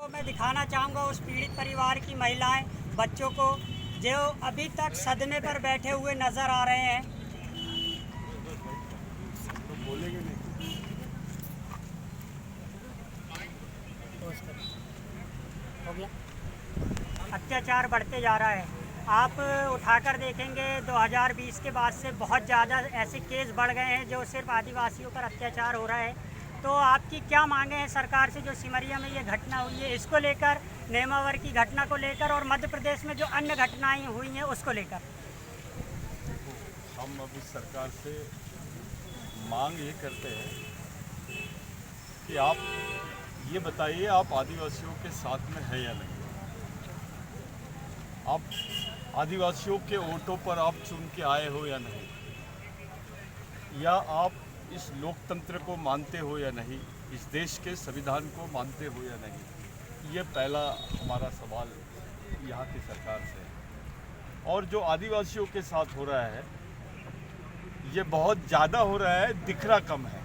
आपको मैं दिखाना चाहूँगा उस पीड़ित परिवार की महिलाएं, बच्चों को जो अभी तक सदमे पर बैठे हुए नजर आ रहे हैं। हो गया। अत्याचार बढ़ते जा रहा है। आप उठाकर देखेंगे 2020 के बाद से बहुत ज़्यादा ऐसे केस बढ़ गए हैं जो सिर्फ आदिवासियों पर अत्याचार हो रहा है। तो आपकी क्या मांगे हैं सरकार से? जो सिमरिया में ये घटना हुई है इसको लेकर, नेमावर की घटना को लेकर और मध्य प्रदेश में जो अन्य घटनाएं हुई हैं उसको लेकर। हम अभी सरकार से मांग ये करते हैं कि आप ये बताइए, आप आदिवासियों के साथ में हैं या नहीं? आप आदिवासियों के वोटों पर आप चुन के आए हो या नहीं? या आप इस लोकतंत्र को मानते हो या नहीं? इस देश के संविधान को मानते हो या नहीं? ये पहला हमारा सवाल यहाँ की सरकार से है। और जो आदिवासियों के साथ हो रहा है ये बहुत ज़्यादा हो रहा है, दिख रहा कम है।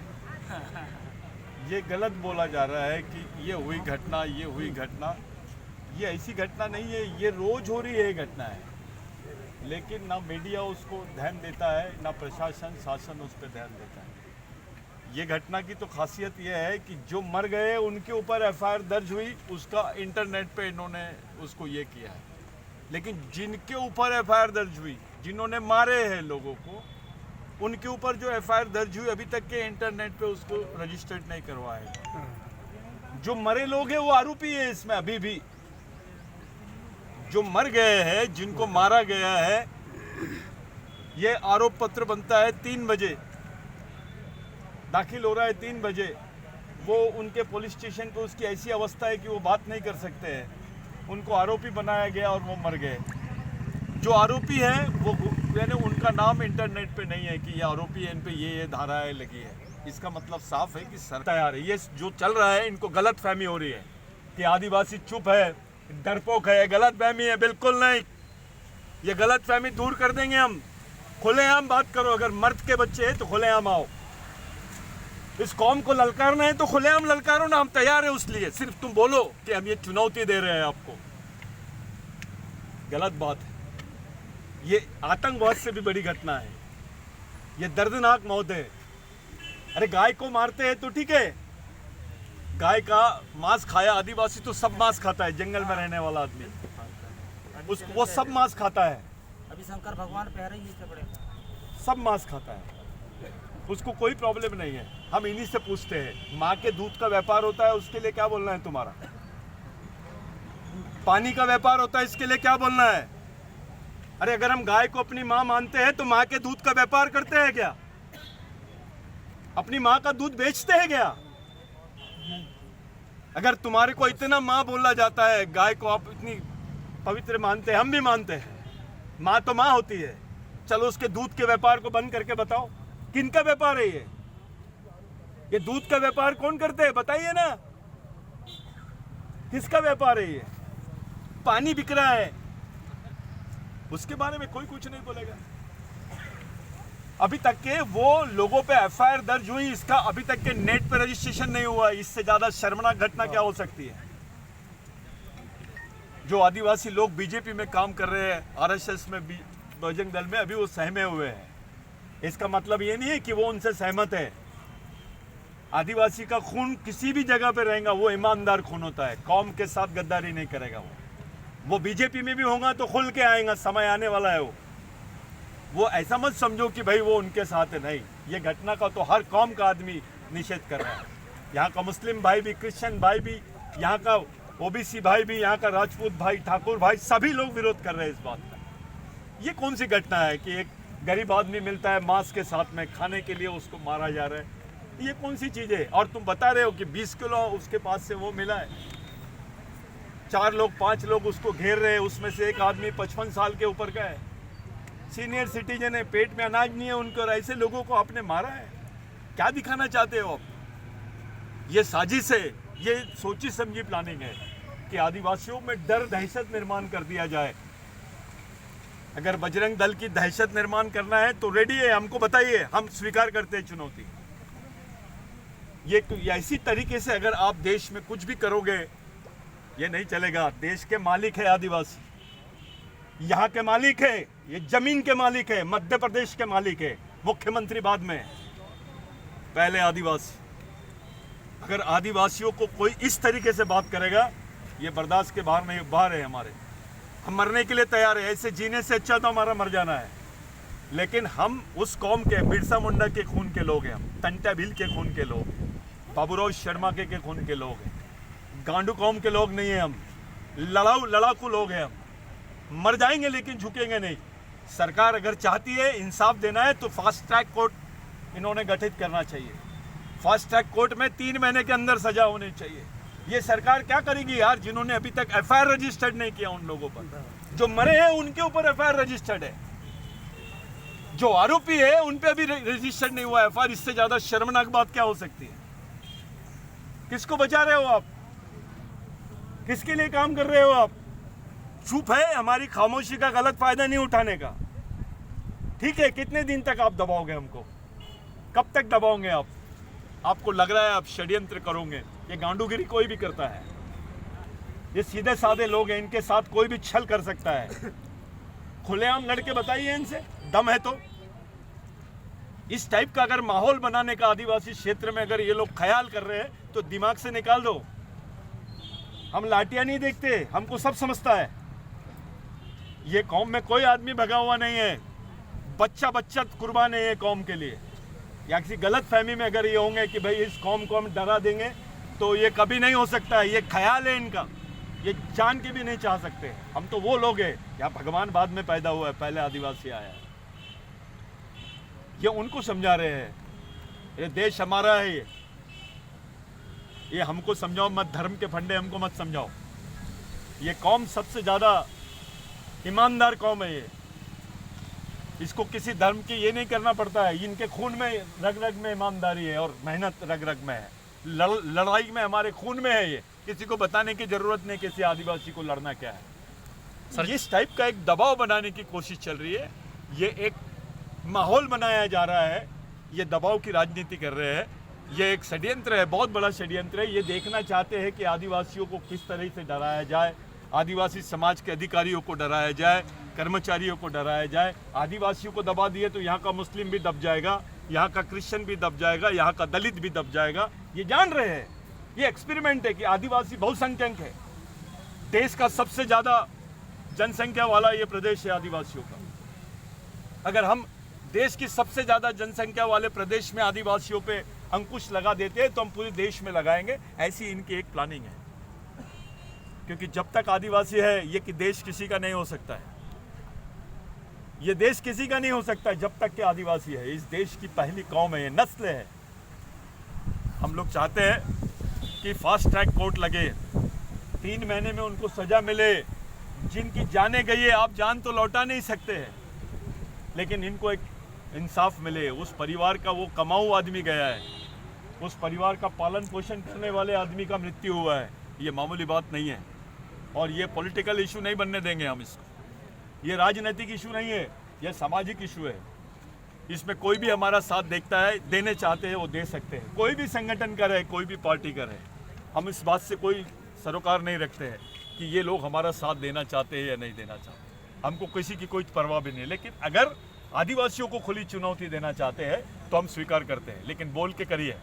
ये गलत बोला जा रहा है कि ये हुई घटना, ये हुई घटना। ये ऐसी घटना नहीं है, ये रोज़ हो रही है ये घटना है, लेकिन ना मीडिया उसको ध्यान देता है, ना प्रशासन शासन उस पर ध्यान देता है। ये घटना की तो खासियत ये है कि जो मर गए उनके ऊपर एफआईआर दर्ज हुई, उसका इंटरनेट पे इन्होंने उसको ये किया है। लेकिन जिनके ऊपर एफआईआर दर्ज हुई, जिन्होंने मारे हैं लोगों को, उनके ऊपर जो एफआईआर दर्ज हुई अभी तक के इंटरनेट पे उसको रजिस्टर्ड नहीं करवाया। जो मरे लोग हैं वो आरोपी है इसमें अभी भी। जो मर गए हैं, जिनको मारा गया है, ये आरोप पत्र बनता है 3 बजे, दाखिल हो रहा है 3 बजे। वो उनके पुलिस स्टेशन पे उसकी ऐसी अवस्था है कि वो बात नहीं कर सकते हैं। उनको आरोपी बनाया गया और वो मर गए। जो आरोपी हैं वो यानी उनका नाम इंटरनेट पे नहीं है कि ये आरोपी है, इन पे ये धाराएं लगी है। इसका मतलब साफ है कि सरकार तैयार है। ये जो चल रहा है इनको गलत फहमी हो रही है कि आदिवासी चुप है, डरपोक है। गलत फहमी है, बिल्कुल नहीं। ये गलत फहमी दूर कर देंगे हम। खुलेआम बात करो, अगर मर्द के बच्चे हैं तो खुलेआम आओ। इस कौम को ललकारना है तो खुलेआम ललकारो ना, हम तैयार है उस लिए। सिर्फ तुम बोलो कि हम ये चुनौती दे रहे हैं आपको, गलत बात है। ये आतंकवाद से भी बड़ी घटना है, ये दर्दनाक मौत है। अरे गाय को मारते हैं तो ठीक है, गाय का मांस खाया, आदिवासी तो सब मांस खाता है, जंगल में रहने वाला आदमी वो सब मांस खाता है। अभी शंकर भगवान पहरे ही कपड़े सब मांस खाता है, उसको कोई प्रॉब्लम नहीं है। हम इन्हीं से पूछते हैं, माँ के दूध का व्यापार होता है, उसके लिए क्या बोलना है तुम्हारा? पानी का व्यापार होता है, इसके लिए क्या बोलना है? अरे अगर हम गाय को अपनी माँ मानते हैं तो माँ के दूध का व्यापार करते हैं क्या? अपनी माँ का दूध बेचते हैं क्या? अगर तुम्हारे को इतना माँ बोला जाता है, गाय को आप इतनी पवित्र मानते हैं, हम भी मानते हैं, माँ तो माँ होती है। चलो उसके दूध के व्यापार को बंद करके बताओ, किनका व्यापार है ये दूध का व्यापार कौन करते हैं? बताइए ना, किसका व्यापार है ये? पानी बिक रहा है, उसके बारे में कोई कुछ नहीं बोलेगा। अभी तक के वो लोगों पे एफआईआर दर्ज हुई, इसका अभी तक के नेट पे रजिस्ट्रेशन नहीं हुआ। इससे ज्यादा शर्मनाक घटना क्या हो सकती है? जो आदिवासी लोग बीजेपी में काम कर रहे हैं, आरएसएस में, बजरंग दल में, अभी वो सहमे हुए हैं। इसका मतलब ये नहीं है कि वो उनसे सहमत है। आदिवासी का खून किसी भी जगह पे रहेगा, वो ईमानदार खून होता है, कौम के साथ गद्दारी नहीं करेगा। वो बीजेपी में भी होगा तो खुल के आएगा, समय आने वाला है। वो ऐसा मत समझो कि भाई वो उनके साथ है, नहीं। ये घटना का तो हर कौम का आदमी निषेध कर रहा है। यहाँ का मुस्लिम भाई भी, क्रिश्चियन भाई भी, यहाँ का ओबीसी भाई भी, यहाँ का राजपूत भाई, ठाकुर भाई, सभी लोग विरोध कर रहे हैं इस बात का। ये कौन सी घटना है कि एक गरीब आदमी मिलता है मांस के साथ में खाने के लिए, उसको मारा जा रहा है? ये कौन सी चीज़ है? और तुम बता रहे हो कि 20 किलो उसके पास से वो मिला है। 4 लोग 5 लोग उसको घेर रहे हैं, उसमें से एक आदमी 55 साल के ऊपर का है, सीनियर सिटीजन है, पेट में अनाज नहीं है उनको, और ऐसे लोगों को आपने मारा है। क्या दिखाना चाहते हो आप? ये साजिश है, ये सोची समझी प्लानिंग है कि आदिवासियों में डर दहशत निर्माण कर दिया जाए। अगर बजरंग दल की दहशत निर्माण करना है तो रेडी है, हमको बताइए, हम स्वीकार करते हैं चुनौती। ये ऐसी तरीके से अगर आप देश में कुछ भी करोगे ये नहीं चलेगा। देश के मालिक है आदिवासी, यहाँ के मालिक है, ये जमीन के मालिक है, मध्य प्रदेश के मालिक है, मुख्यमंत्री बाद में, पहले आदिवासी। अगर आदिवासियों को कोई इस तरीके से बात करेगा, ये बर्दाश्त के बाहर है हमारे। हम मरने के लिए तैयार है, ऐसे जीने से अच्छा तो हमारा मर जाना है। लेकिन हम उस कौम के, बिरसा मुंडा के खून के लोग हैं, हम तंटा भील के खून के लोग, बाबूराव शर्मा के खून के लोग हैं, गांडू कौम के लोग नहीं हैं हम, लड़ाकू लोग हैं हम। मर जाएंगे लेकिन झुकेंगे नहीं। सरकार अगर चाहती है इंसाफ देना है तो फास्ट ट्रैक कोर्ट इन्होंने गठित करना चाहिए। फास्ट ट्रैक कोर्ट में 3 महीने के अंदर सजा होनी चाहिए। ये सरकार क्या करेगी यार, जिन्होंने अभी तक एफआईआर रजिस्टर्ड नहीं किया उन लोगों पर, जो मरे हैं उनके ऊपर एफआईआर रजिस्टर्ड है, जो आरोपी है उन पे अभी रजिस्टर्ड नहीं हुआ एफआईआर। इससे ज्यादा शर्मनाक बात क्या हो सकती है? किसको बचा रहे हो आप? किसके लिए काम कर रहे हो आप? चुप है, हमारी खामोशी का गलत फायदा नहीं उठाने का। ठीक है, कितने दिन तक आप दबाओगे हमको? कब तक दबाओगे आप? आपको लग रहा है आप षड्यंत्र करोगे? ये गांडूगिरी कोई भी करता है, ये सीधे साधे लोग हैं, इनके साथ कोई भी छल कर सकता है। खुलेआम लड़के बताइए इनसे, दम है तो। इस टाइप का अगर माहौल बनाने का आदिवासी क्षेत्र में अगर ये लोग ख्याल कर रहे हैं तो दिमाग से निकाल दो। हम लाठियां नहीं देखते, हमको सब समझता है। ये कौम में कोई आदमी भगा हुआ नहीं है, बच्चा बच्चा कुर्बान है ये कौम के लिए। या किसी गलत फहमी में अगर ये होंगे कि भाई इस कौम को हम डरा देंगे, तो ये कभी नहीं हो सकता है। ये ख्याल है इनका, ये जान के भी नहीं चाह सकते। हम तो वो लोग हैं, या भगवान बाद में पैदा हुआ है, पहले आदिवासी आया है। ये उनको समझा रहे हैं, ये देश हमारा है, ये हमको समझाओ मत, धर्म के फंडे हमको मत समझाओ। ये कौम सबसे ज्यादा ईमानदार कौम है ये, इसको किसी धर्म की ये नहीं करना पड़ता है। इनके खून में, रग रग में ईमानदारी है और मेहनत रग रग में है, लड़ाई में हमारे खून में है। ये किसी को बताने की जरूरत नहीं किसी आदिवासी को लड़ना क्या है। सर, इस टाइप का एक दबाव बनाने की कोशिश चल रही है, ये एक माहौल बनाया जा रहा है, ये दबाव की राजनीति कर रहे हैं। ये एक षड्यंत्र है, बहुत बड़ा षड्यंत्र है। ये देखना चाहते हैं कि आदिवासियों को किस तरह से डराया जाए, आदिवासी समाज के अधिकारियों को डराया जाए, कर्मचारियों को डराया जाए। आदिवासियों को दबा दिए तो यहाँ का मुस्लिम भी दब जाएगा, यहाँ का क्रिश्चियन भी दब जाएगा, यहाँ का दलित भी दब जाएगा। ये जान रहे हैं, ये एक्सपेरिमेंट है कि आदिवासी बहुसंख्यक है। देश का सबसे ज्यादा जनसंख्या वाला ये प्रदेश है आदिवासियों का। अगर हम देश की सबसे ज्यादा जनसंख्या वाले प्रदेश में आदिवासियों पे अंकुश लगा देते हैं तो हम पूरे देश में लगाएंगे। ऐसी इनकी एक प्लानिंग है, क्योंकि जब तक आदिवासी है ये कि देश किसी का नहीं हो सकता है। ये देश किसी का नहीं हो सकता जब तक के आदिवासी है। इस देश की पहली कौम है, ये नस्ल है। हम लोग चाहते हैं कि फास्ट ट्रैक कोर्ट लगे, 3 महीने में उनको सजा मिले। जिनकी जाने गई है, आप जान तो लौटा नहीं सकते हैं, लेकिन इनको एक इंसाफ मिले। उस परिवार का वो कमाऊ आदमी गया है, उस परिवार का पालन पोषण करने वाले आदमी का मृत्यु हुआ है। ये मामूली बात नहीं है, और ये पॉलिटिकल इशू नहीं बनने देंगे हम इसको। ये राजनीतिक इशू नहीं है, ये सामाजिक इशू है। इसमें कोई भी हमारा साथ देखता है, देने चाहते हैं वो दे सकते हैं। कोई भी संगठन का रहे, कोई भी पार्टी का रहे, हम इस बात से कोई सरोकार नहीं रखते हैं कि ये लोग हमारा साथ देना चाहते हैं या नहीं देना चाहते। हमको किसी की कोई परवाह भी नहीं। लेकिन अगर आदिवासियों को खुली चुनौती देना चाहते हैं तो हम स्वीकार करते हैं, लेकिन बोल के करिए।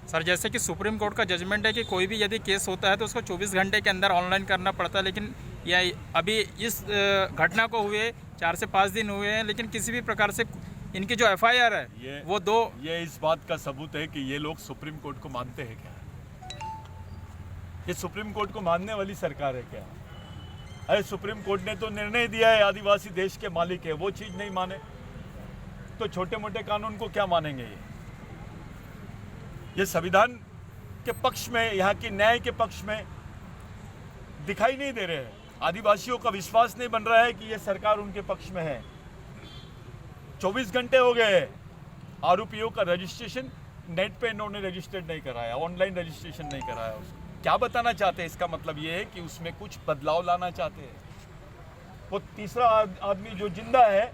सर, जैसे कि सुप्रीम कोर्ट का जजमेंट है कि कोई भी यदि केस होता है तो उसको 24 घंटे के अंदर ऑनलाइन करना पड़ता है, लेकिन यह अभी इस घटना को हुए 4 से 5 दिन हुए हैं, लेकिन किसी भी प्रकार से इनकी जो एफआईआर है वो ये इस बात का सबूत है कि ये लोग सुप्रीम कोर्ट को मानते हैं क्या? ये सुप्रीम कोर्ट को मानने वाली सरकार है क्या? अरे सुप्रीम कोर्ट ने तो निर्णय दिया है आदिवासी देश के मालिक है, वो चीज नहीं माने तो छोटे मोटे कानून को क्या मानेंगे? ये संविधान के पक्ष में, यहाँ की न्याय के पक्ष में दिखाई नहीं दे रहे हैं। आदिवासियों का विश्वास नहीं बन रहा है कि ये सरकार उनके पक्ष में है। 24 घंटे हो गए, आरोपियों का रजिस्ट्रेशन नेट पे इन्होंने रजिस्टर्ड नहीं कराया, ऑनलाइन रजिस्ट्रेशन नहीं कराया। उसको क्या बताना चाहते हैं? इसका मतलब ये है कि उसमें कुछ बदलाव लाना चाहते हैं। वो तीसरा आदमी जो जिंदा है,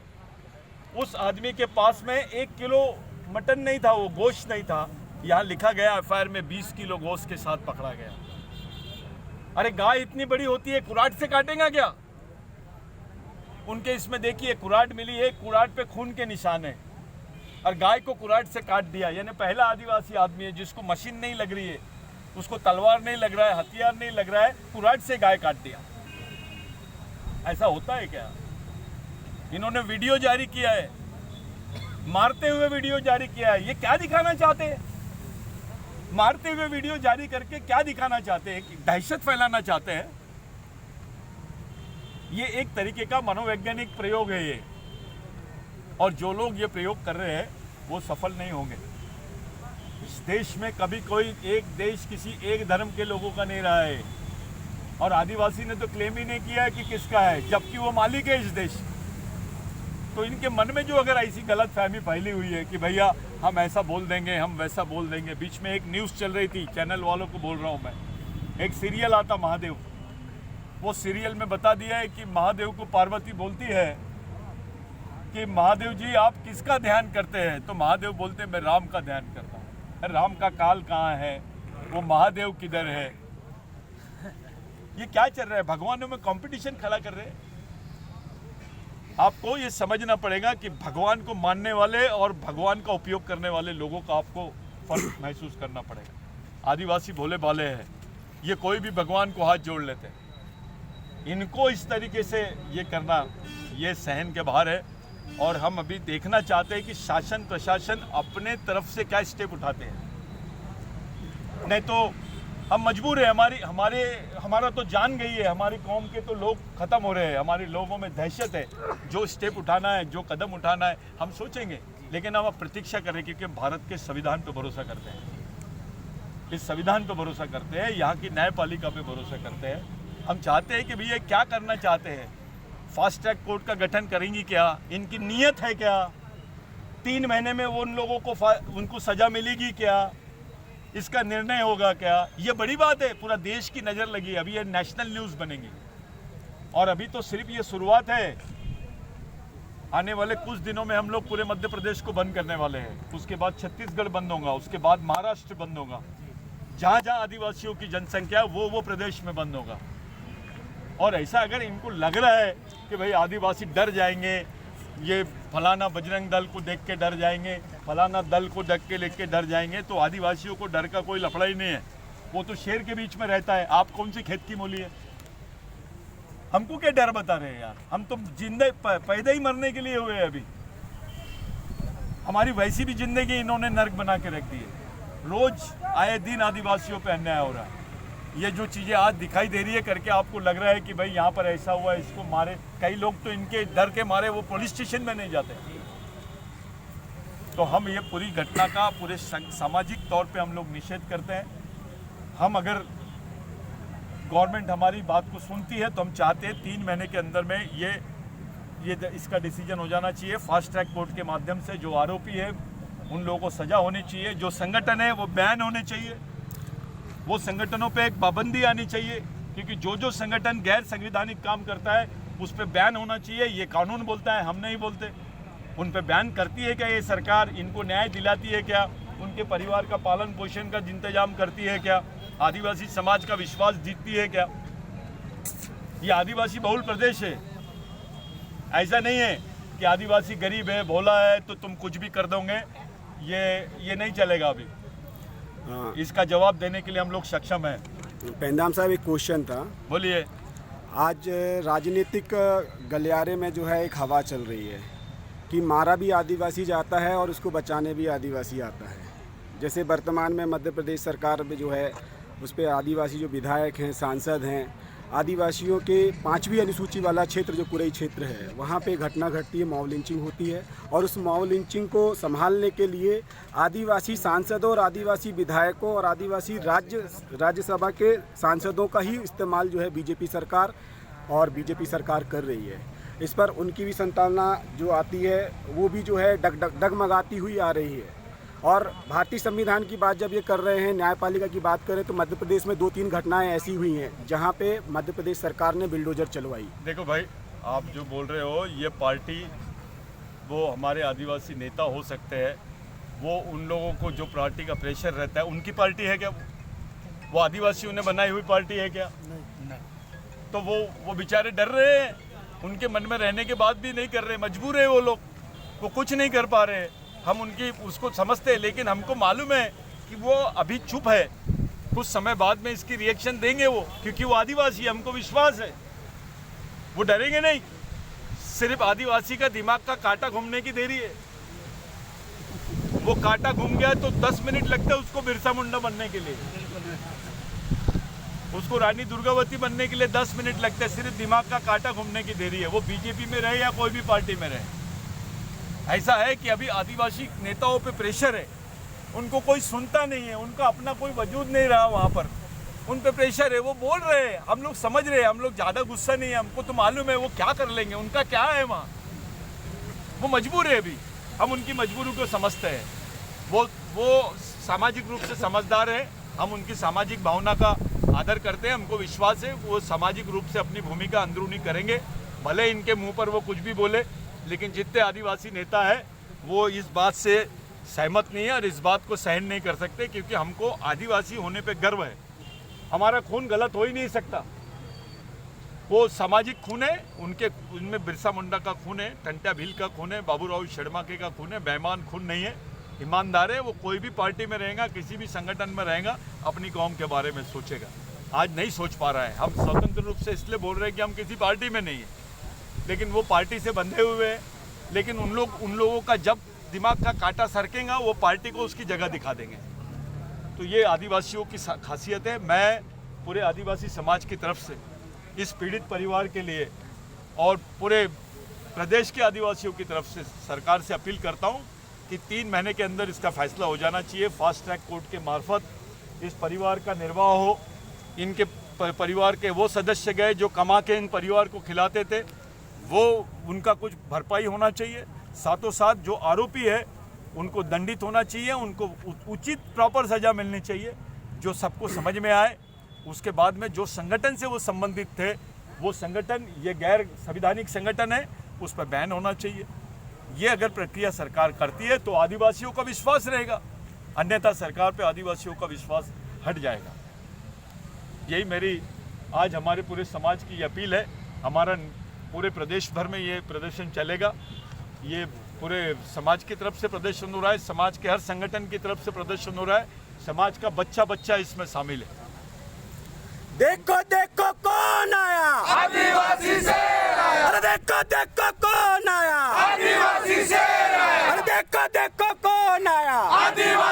उस आदमी के पास में 1 किलो मटन नहीं था, वो गोश्त नहीं था। यहाँ लिखा गया एफआईआर में 20 किलो गोश्त के साथ पकड़ा गया। अरे गाय इतनी बड़ी होती है, कुराट से काटेगा क्या? उनके इसमें देखिए कुराट मिली है, कुराट पे खून के निशान है, और गाय को कुराट से काट दिया। यानी पहला आदिवासी आदमी है जिसको मशीन नहीं लग रही है, उसको तलवार नहीं लग रहा है, हथियार नहीं लग रहा है, कुराट से गाय काट दिया। ऐसा होता है क्या? इन्होंने वीडियो जारी किया है, मारते हुए वीडियो जारी किया है। ये क्या दिखाना चाहते हैं? मारते हुए वीडियो जारी करके क्या दिखाना चाहते हैं? कि दहशत फैलाना चाहते हैं। ये एक तरीके का मनोवैज्ञानिक प्रयोग है ये, और जो लोग ये प्रयोग कर रहे हैं वो सफल नहीं होंगे। इस देश में कभी कोई एक देश किसी एक धर्म के लोगों का नहीं रहा है, और आदिवासी ने तो क्लेम ही नहीं किया है कि किसका है, जबकि वो मालिक है इस देश। तो इनके मन में जो अगर ऐसी गलत फहमी फैली हुई है कि भैया हम ऐसा बोल देंगे, हम वैसा बोल देंगे। बीच में एक न्यूज़ चल रही थी, चैनल वालों को बोल रहा हूँ मैं, एक सीरियल आता महादेव, वो सीरियल में बता दिया है कि महादेव को पार्वती बोलती है कि महादेव जी आप किसका ध्यान करते हैं? तो महादेव बोलते हैं मैं राम का ध्यान करता हूँ। राम का काल कहाँ है? वो महादेव किधर है? ये क्या चल रहा है? भगवानों में कंपटीशन खड़ा कर रहे हैं। आपको ये समझना पड़ेगा कि भगवान को मानने वाले और भगवान का उपयोग करने वाले लोगों का आपको फर्क महसूस करना पड़ेगा। आदिवासी भोले भाले हैं, ये कोई भी भगवान को हाथ जोड़ लेते हैं। इनको इस तरीके से ये करना, ये सहन के बाहर है। और हम अभी देखना चाहते हैं कि शासन प्रशासन अपने तरफ से क्या स्टेप उठाते हैं, नहीं तो हम मजबूर है। हमारा तो जान गई है, हमारी कौम के तो लोग खत्म हो रहे हैं, हमारे लोगों में दहशत है। जो स्टेप उठाना है, जो कदम उठाना है हम सोचेंगे, लेकिन हम अब प्रतीक्षा करें, क्योंकि भारत के संविधान पे भरोसा करते हैं, इस संविधान पे भरोसा करते हैं, यहाँ की न्यायपालिका पे भरोसा करते हैं। हम चाहते हैं कि भैया क्या करना चाहते हैं, फास्ट ट्रैक कोर्ट का गठन करेंगी क्या? इनकी नीयत है क्या? 3 महीने में वो उन लोगों को उनको सजा मिलेगी क्या? इसका निर्णय होगा क्या? ये बड़ी बात है, पूरा देश की नज़र लगी। अभी ये नेशनल न्यूज़ बनेगी, और अभी तो सिर्फ ये शुरुआत है। आने वाले कुछ दिनों में हम लोग पूरे मध्य प्रदेश को बंद करने वाले हैं, उसके बाद छत्तीसगढ़ बंद होगा, उसके बाद महाराष्ट्र बंद होगा। जहाँ जहाँ आदिवासियों की जनसंख्या वो प्रदेश में बंद होगा। और ऐसा अगर इनको लग रहा है कि भाई आदिवासी डर जाएंगे, ये फलाना बजरंग दल को देख के डर जाएंगे, फलाना दल को देख के लेके डर जाएंगे, तो आदिवासियों को डर का कोई लफड़ा ही नहीं है। वो तो शेर के बीच में रहता है। आप कौन सी खेत की मूली है? हमको क्या डर बता रहे हैं यार? हम तो जिंदगी पैदा ही मरने के लिए हुए हैं। अभी हमारी वैसी भी जिंदगी इन्होंने नर्क बना के रख दी है। रोज आए दिन आदिवासियों पे अन्याय हो रहा है। ये जो चीज़ें आज दिखाई दे रही है करके आपको लग रहा है कि भाई यहाँ पर ऐसा हुआ, इसको मारे। कई लोग तो इनके डर के मारे वो पुलिस स्टेशन में नहीं जाते। तो हम ये पूरी घटना का पूरे सामाजिक तौर पे हम लोग निषेध करते हैं। हम अगर गवर्नमेंट हमारी बात को सुनती है तो हम चाहते हैं 3 महीने के अंदर में ये इसका डिसीजन हो जाना चाहिए। फास्ट ट्रैक कोर्ट के माध्यम से जो आरोपी है उन लोगों को सजा होनी चाहिए। जो संगठन है वो बैन होने चाहिए, वो संगठनों पे एक पाबंदी आनी चाहिए, क्योंकि जो संगठन गैर संवैधानिक काम करता है उस पर बैन होना चाहिए। ये कानून बोलता है, हम नहीं बोलते। उन पे बैन करती है क्या ये सरकार? इनको न्याय दिलाती है क्या? उनके परिवार का पालन पोषण का इंतजाम करती है क्या? आदिवासी समाज का विश्वास जीतती है क्या? ये आदिवासी बहुल प्रदेश है। ऐसा नहीं है कि आदिवासी गरीब है, भोला है तो तुम कुछ भी कर दोगे। ये नहीं चलेगा। अभी इसका जवाब देने के लिए हम लोग सक्षम हैं। पेंदाम साहब, एक क्वेश्चन था। बोलिए। आज राजनीतिक गलियारे में जो है एक हवा चल रही है कि मारा भी आदिवासी जाता है और उसको बचाने भी आदिवासी आता है। जैसे वर्तमान में मध्य प्रदेश सरकार में जो है उस पर आदिवासी जो विधायक हैं, सांसद हैं, आदिवासियों के 5वीं अनुसूची वाला क्षेत्र जो कुरई क्षेत्र है वहाँ पे घटना घटती है, मॉब लिंचिंग होती है। और उस मॉब लिंचिंग को संभालने के लिए आदिवासी सांसदों और आदिवासी विधायकों और आदिवासी राज्यसभा के सांसदों का ही इस्तेमाल जो है बीजेपी सरकार कर रही है। इस पर उनकी भी संतावना जो आती है वो भी जो है डगमगाती हुई आ रही है। और भारतीय संविधान की बात जब ये कर रहे हैं, न्यायपालिका की बात करें तो मध्य प्रदेश में 2-3 घटनाएं ऐसी हुई हैं जहां पे मध्य प्रदेश सरकार ने बिल्डोजर चलवाई। देखो भाई, आप जो बोल रहे हो ये पार्टी, वो हमारे आदिवासी नेता हो सकते हैं। वो उन लोगों को जो पार्टी का प्रेशर रहता है, उनकी पार्टी है क्या? वो आदिवासियों ने बनाई हुई पार्टी है क्या? नहीं। तो वो बेचारे डर रहे हैं, उनके मन में रहने के बाद भी नहीं कर रहे, मजबूर है वो लोग, वो कुछ नहीं कर पा रहे। हम उनकी उसको समझते हैं, लेकिन हमको मालूम है कि वो अभी चुप है, कुछ समय बाद में इसकी रिएक्शन देंगे वो, क्योंकि वो आदिवासी, हमको विश्वास है वो डरेंगे नहीं। सिर्फ आदिवासी का दिमाग का कांटा घूमने की देरी है। वो कांटा घूम गया तो 10 मिनट लगता है उसको बिरसा मुंडा बनने के लिए, उसको रानी दुर्गावती बनने के लिए 10 मिनट लगते हैं। सिर्फ दिमाग का कांटा घूमने की देरी है। वो बीजेपी में रहे या कोई भी पार्टी में रहे। ऐसा है कि अभी आदिवासी नेताओं पे प्रेशर है, उनको कोई सुनता नहीं है, उनका अपना कोई वजूद नहीं रहा वहाँ पर, उन पे प्रेशर है, वो बोल रहे हैं, हम लोग समझ रहे हैं, हम लोग ज़्यादा गुस्सा नहीं है, हमको तो मालूम है वो क्या कर लेंगे, उनका क्या है वहाँ, वो मजबूर है अभी, हम उनकी मजबूरी को समझते हैं। वो सामाजिक रूप से समझदार है, हम उनकी सामाजिक भावना का आदर करते हैं, हमको विश्वास है वो सामाजिक रूप से अपनी भूमिका अंदरूनी करेंगे। भले इनके मुंह पर वो कुछ भी बोले, लेकिन जितने आदिवासी नेता है वो इस बात से सहमत नहीं है और इस बात को सहन नहीं कर सकते, क्योंकि हमको आदिवासी होने पे गर्व है। हमारा खून गलत हो ही नहीं सकता, वो सामाजिक खून है, उनमें बिरसा मुंडा का खून है, टंट्या भील का खून है, बाबूराव शर्मा का खून है, बेईमान खून नहीं है, ईमानदार है। वो कोई भी पार्टी में रहेगा, किसी भी संगठन में रहेगा, अपनी कौम के बारे में सोचेगा। आज नहीं सोच पा रहा है। हम स्वतंत्र रूप से इसलिए बोल रहे हैं कि हम किसी पार्टी में नहीं है, लेकिन वो पार्टी से बंधे हुए हैं। लेकिन उन लोगों का जब दिमाग का कांटा सरकेगा, वो पार्टी को उसकी जगह दिखा देंगे। तो ये आदिवासियों की खासियत है। मैं पूरे आदिवासी समाज की तरफ से इस पीड़ित परिवार के लिए और पूरे प्रदेश के आदिवासियों की तरफ से सरकार से अपील करता हूँ कि 3 महीने के अंदर इसका फैसला हो जाना चाहिए। फास्ट ट्रैक कोर्ट के मार्फत इस परिवार का निर्वाह हो। इनके परिवार के वो सदस्य गए जो कमा के इन परिवार को खिलाते थे, वो उनका कुछ भरपाई होना चाहिए। साथों साथ जो आरोपी है उनको दंडित होना चाहिए, उनको उचित प्रॉपर सज़ा मिलनी चाहिए, जो सबको समझ में आए। उसके बाद में जो संगठन से वो संबंधित थे, वो संगठन, ये गैर संवैधानिक संगठन है, उस पर बैन होना चाहिए। ये अगर प्रक्रिया सरकार करती है तो आदिवासियों का विश्वास रहेगा, अन्यथा सरकार पे आदिवासियों का विश्वास हट जाएगा। यही मेरी आज हमारे पूरे समाज की अपील है। हमारा पूरे प्रदेश भर में ये प्रदर्शन चलेगा। ये पूरे समाज की तरफ से प्रदर्शन हो रहा है, समाज के हर संगठन की तरफ से प्रदर्शन हो रहा है, समाज का बच्चा बच्चा इसमें शामिल है। देखो देखो कौन आया, आदिवासी शेर आया। अरे देखो देखो कौन आया, आदिवासी शेर आया। अरे देखो देखो कौन आया। आदिवासी